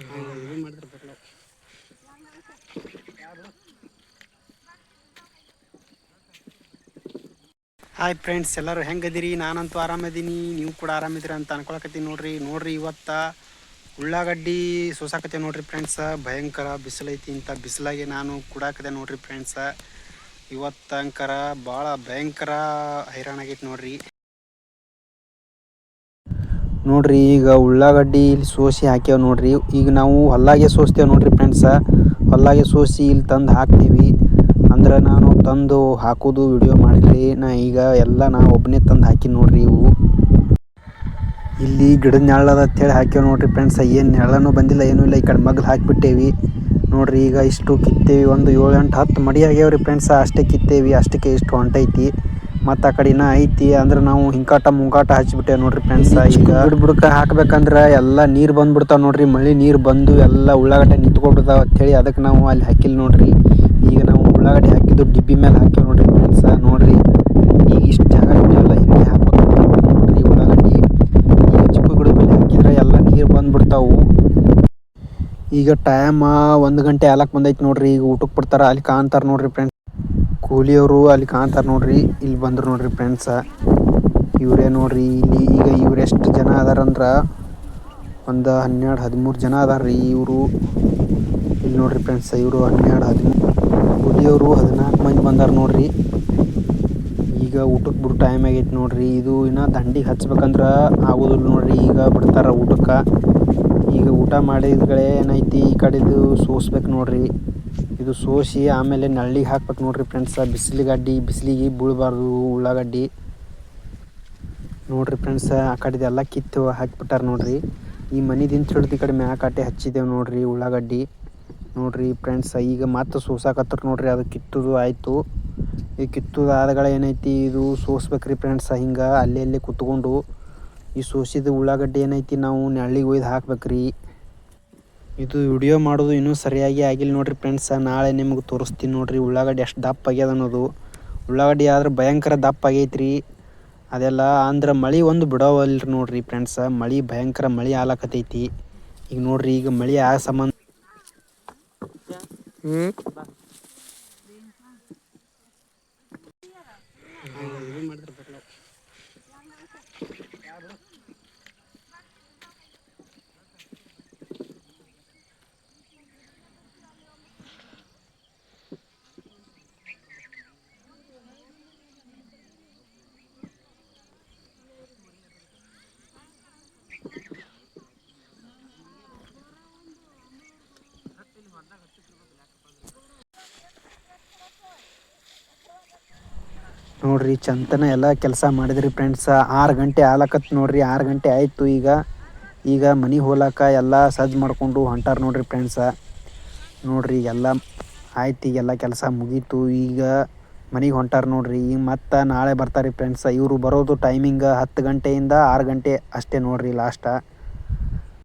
ಇದು ಮಾಡಿದ್ರೆ hi friends, ಎಲ್ಲರೂ ಹೆಂಗದಿರಿ? ನಾನಂತೂ ಆರಾಮದೀನಿ, ನೀವು ಕೂಡ ಆರಾಮಿದ್ದೀರಿ ಅಂತ ಅನ್ಕೊಳಕತ್ತೀನಿ. ನೋಡ್ರಿ ಇವತ್ತು ಉಳ್ಳಾಗಡ್ಡಿ ಸೋಸಾಕತ್ತೆ ನೋಡ್ರಿ ಫ್ರೆಂಡ್ಸ. ಭಯಂಕರ ಬಿಸಿಲೈತಿ. ಇಂಥ ಬಿಸಿಲಾಗೆ ನಾನು ಕುಡಾಕದೆ ನೋಡ್ರಿ ಫ್ರೆಂಡ್ಸ. ಇವತ್ತಂಕರ ಭಾಳ ಭಯಂಕರ ಹೈರಾಣ ಆಗೈತಿ ನೋಡ್ರಿ. ಈಗ ಉಳ್ಳಾಗಡ್ಡಿ ಇಲ್ಲಿ ಸೋಸಿ ಹಾಕ್ಯಾವ ನೋಡ್ರಿ. ಈಗ ನಾವು ಹೊಲ್ಲಾಗೆ ಸೋಸ್ತೇವೆ ನೋಡ್ರಿ ಫ್ರೆಂಡ್ಸ. ಹೊಲ್ಲಾಗೆ ಸೋಸಿ ಇಲ್ಲಿ ತಂದು ಹಾಕ್ತೀವಿ. ಅಂದ್ರೆ ನಾನು ತಂದು ಹಾಕೋದು ವಿಡಿಯೋ ಮಾಡಿದ್ರಿ. ಈಗ ಎಲ್ಲ ಒಬ್ಬನೇ ತಂದು ಹಾಕಿ ನೋಡ್ರಿ. ಇವು ಇಲ್ಲಿ ಗಿಡದ ನೆರಳದ ಅಂತೇಳಿ ಹಾಕ್ಯಾವ ನೋಡ್ರಿ ಫ್ರೆಂಡ್ಸ. ಏನು ನೆರಳನೂ ಬಂದಿಲ್ಲ, ಏನೂ ಇಲ್ಲ. ಈ ಕಡೆ ಮಗ್ಲು ಹಾಕಿಬಿಟ್ಟೇವಿ ನೋಡ್ರಿ. ಈಗ ಇಷ್ಟು ಕಿತ್ತೇವಿ, ಒಂದು 7-8-10 ಮಡಿ ಆಗ್ಯಾವ್ರಿ ಫ್ರೆಂಡ್ಸ. ಅಷ್ಟೇ ಕಿತ್ತೇವಿ, ಅಷ್ಟಕ್ಕೆ ಇಷ್ಟು ಹೊಂಟೈತಿ. ಮತ್ತು ಆ ಕಡೆ ಇನ್ನೂ ಐತಿ. ಅಂದ್ರೆ ನಾವು ಹಿಂಕಾಟ ಮುಂಕಾಟ ಹಚ್ಚಿಬಿಟ್ಟೇವೆ ನೋಡ್ರಿ ಫ್ರೆಂಡ್ಸ. ಈಗ ಬುಡಕ್ಕೆ ಹಾಕ್ಬೇಕಂದ್ರೆ ಎಲ್ಲ ನೀರು ಬಂದ್ಬಿಡ್ತಾವೆ ನೋಡ್ರಿ. ಮಳೆ ನೀರು ಬಂದು ಎಲ್ಲ ಉಳ್ಳಾಗಡ್ಡೆ ನಿಂತ್ಕೊಬಿಡ್ತಾವೆ ಅಂಥೇಳಿ ಅದಕ್ಕೆ ನಾವು ಅಲ್ಲಿ ಹಾಕಿಲ್ಲ ನೋಡ್ರಿ. ಈಗ ನಾವು ಉಳ್ಳಾಗಡ್ಡೆ ಹಾಕಿದ್ದು ಡಿಬ್ಬಿ ಮೇಲೆ ಹಾಕ್ಯಾವ ನೋಡ್ರಿ ಫ್ರೆಂಡ್ಸ. ನೋಡ್ರಿ ಈಗ ಇಷ್ಟು ಜಾಗ ಎಲ್ಲ ಹಿಂಗೆ ಹಾಕೋದು ನೋಡ್ರಿ ಉಳ್ಳಾಗಡ್ಡಿ. ಈಗ ಚಿಕ್ಕ ಗಿಡದ ಮೇಲೆ ಹಾಕಿದ್ರೆ ಎಲ್ಲ ನೀರು ಬಂದ್ಬಿಡ್ತಾವು. ಈಗ ಟೈಮ್ 1 ಗಂಟೆ ಆಲಕ್ಕೆ ಬಂದೈತೆ ನೋಡ್ರಿ. ಈಗ ಊಟಕ್ಕೆ ಬಿಡ್ತಾರೆ, ಅಲ್ಲಿ ಕಾಣ್ತಾರೆ ನೋಡ್ರಿ ಫ್ರೆಂಡ್ಸ್. ಕೂಲಿಯವರು ಅಲ್ಲಿ ಕಾಣ್ತಾರೆ ನೋಡ್ರಿ. ಇಲ್ಲಿ ಬಂದರು ನೋಡ್ರಿ ಫ್ರೆಂಡ್ಸ. ಇವರೇ ನೋಡ್ರಿ. ಇಲ್ಲಿ ಈಗ ಇವ್ರು ಎಷ್ಟು ಜನ ಅದಾರಂದ್ರೆ ಒಂದು 12-13 ಜನ ಅದಾರ್ರಿ ಇವರು. ಇಲ್ಲಿ ನೋಡ್ರಿ ಫ್ರೆಂಡ್ಸ, ಇವರು 12-13 ಕೂಲಿಯವರು 14 ಮಂದಿ ಬಂದಾರ ನೋಡ್ರಿ. ಈಗ ಊಟಕ್ಕೆ ಬಿಡೋ ಟೈಮ್ ಆಗೈತೆ ನೋಡ್ರಿ. ಇದು ಇನ್ನೂ ದಂಡಿಗೆ ಹಚ್ಬೇಕಂದ್ರೆ ಆಗೋದಿಲ್ಲ ನೋಡ್ರಿ. ಈಗ ಬಿಡ್ತಾರೆ ಊಟಕ್ಕೆ. ಈಗ ಊಟ ಮಾಡಿದ್ಗಳೇ ಏನೈತಿ, ಈ ಕಡೆದು ಸೋಸ್ಬೇಕು ನೋಡ್ರಿ. ಇದು ಸೋಸಿ ಆಮೇಲೆ ನಳ್ಳಿಗೆ ಹಾಕ್ಬೇಕು ನೋಡ್ರಿ ಫ್ರೆಂಡ್ಸ. ಬಿಸಿಲಿಗೆ ಬೀಳಬಾರ್ದು ಉಳ್ಳಾಗಡ್ಡಿ ನೋಡ್ರಿ ಫ್ರೆಂಡ್ಸ. ಆ ಕಡೆದೆಲ್ಲ ಕಿತ್ತು ಹಾಕಿಬಿಟ್ಟಾರೆ ನೋಡ್ರಿ. ಈ ಮನೆದಿಂದ ಹಿಡ್ದು ಈ ಕಡೆ ಮ್ಯಾಕಾಟೆ ಹಚ್ಚಿದ್ದೇವೆ ನೋಡ್ರಿ ಉಳ್ಳಾಗಡ್ಡಿ. ನೋಡ್ರಿ ಫ್ರೆಂಡ್ಸ, ಈಗ ಮತ್ತೆ ಸೋಸಾಕತ್ರ ನೋಡ್ರಿ. ಅದು ಕಿತ್ತುದು ಆಯಿತು. ಈ ಕಿತ್ತುದು ಆದಗಳ ಏನೈತಿ, ಇದು ಸೋಸ್ಬೇಕ್ರಿ ಫ್ರೆಂಡ್ಸ. ಹಿಂಗೆ ಅಲ್ಲೇ ಕುತ್ಕೊಂಡು ಈ ಸೋಸಿದ ಉಳ್ಳಾಗಡ್ಡಿ ಏನೈತಿ ನಾವು ನೆಳ್ಳಿಗೆ ಒಯ್ದು ಹಾಕ್ಬೇಕ್ರಿ. ಇದು ವಿಡಿಯೋ ಮಾಡೋದು ಇನ್ನೂ ಸರಿಯಾಗಿ ಆಗಿಲ್ಲ ನೋಡ್ರಿ ಫ್ರೆಂಡ್ಸ. ನಾಳೆ ನಿಮ್ಗೆ ತೋರಿಸ್ತೀನಿ ನೋಡ್ರಿ ಉಳ್ಳಾಗಡ್ಡಿ ಎಷ್ಟು ದಪ್ಪ ಆಗ್ಯದ ಅನ್ನೋದು. ಉಳ್ಳಾಗಡ್ಡಿ ಆದ್ರೆ ಭಯಂಕರ ದಪ್ಪ ಆಗೈತ್ರಿ. ಅದೆಲ್ಲ ಅಂದ್ರೆ ಮಳೆ ಒಂದು ಬಿಡೋವಲ್ರಿ ನೋಡ್ರಿ ಫ್ರೆಂಡ್ಸ. ಮಳೆ ಭಯಂಕರ ಮಳೆ ಆಲಕತ್ತೈತಿ. ಈಗ ನೋಡ್ರಿ, ಈಗ ಮಳೆ ಆ ಸಂಬಂಧ ನೋಡ್ರಿ ಚಂತನ ಎಲ್ಲ ಕೆಲಸ ಮಾಡಿದ್ರಿ ಫ್ರೆಂಡ್ಸ. 6 ಗಂಟೆ ಆಲಕತ್ತು ನೋಡ್ರಿ. 6 ಗಂಟೆ ಆಯಿತು. ಈಗ ಮನೆ ಹೋಲಾಕ ಎಲ್ಲ ಸಜ್ಜು ಮಾಡಿಕೊಂಡು ಹೊಂಟಾರ ನೋಡ್ರಿ ಫ್ರೆಂಡ್ಸ. ನೋಡ್ರಿ ಎಲ್ಲ ಆಯ್ತು. ಈಗೆಲ್ಲ ಕೆಲಸ ಮುಗೀತು. ಈಗ ಮನೆಗೆ ಹೊಂಟಾರ ನೋಡ್ರಿ. ಈಗ ಮತ್ತೆ ನಾಳೆ ಬರ್ತಾರೆ ಫ್ರೆಂಡ್ಸ. ಇವರು ಬರೋದು ಟೈಮಿಂಗ್ 10 ಗಂಟೆಯಿಂದ 6 ಗಂಟೆ ಅಷ್ಟೇ ನೋಡ್ರಿ ಲಾಸ್ಟ.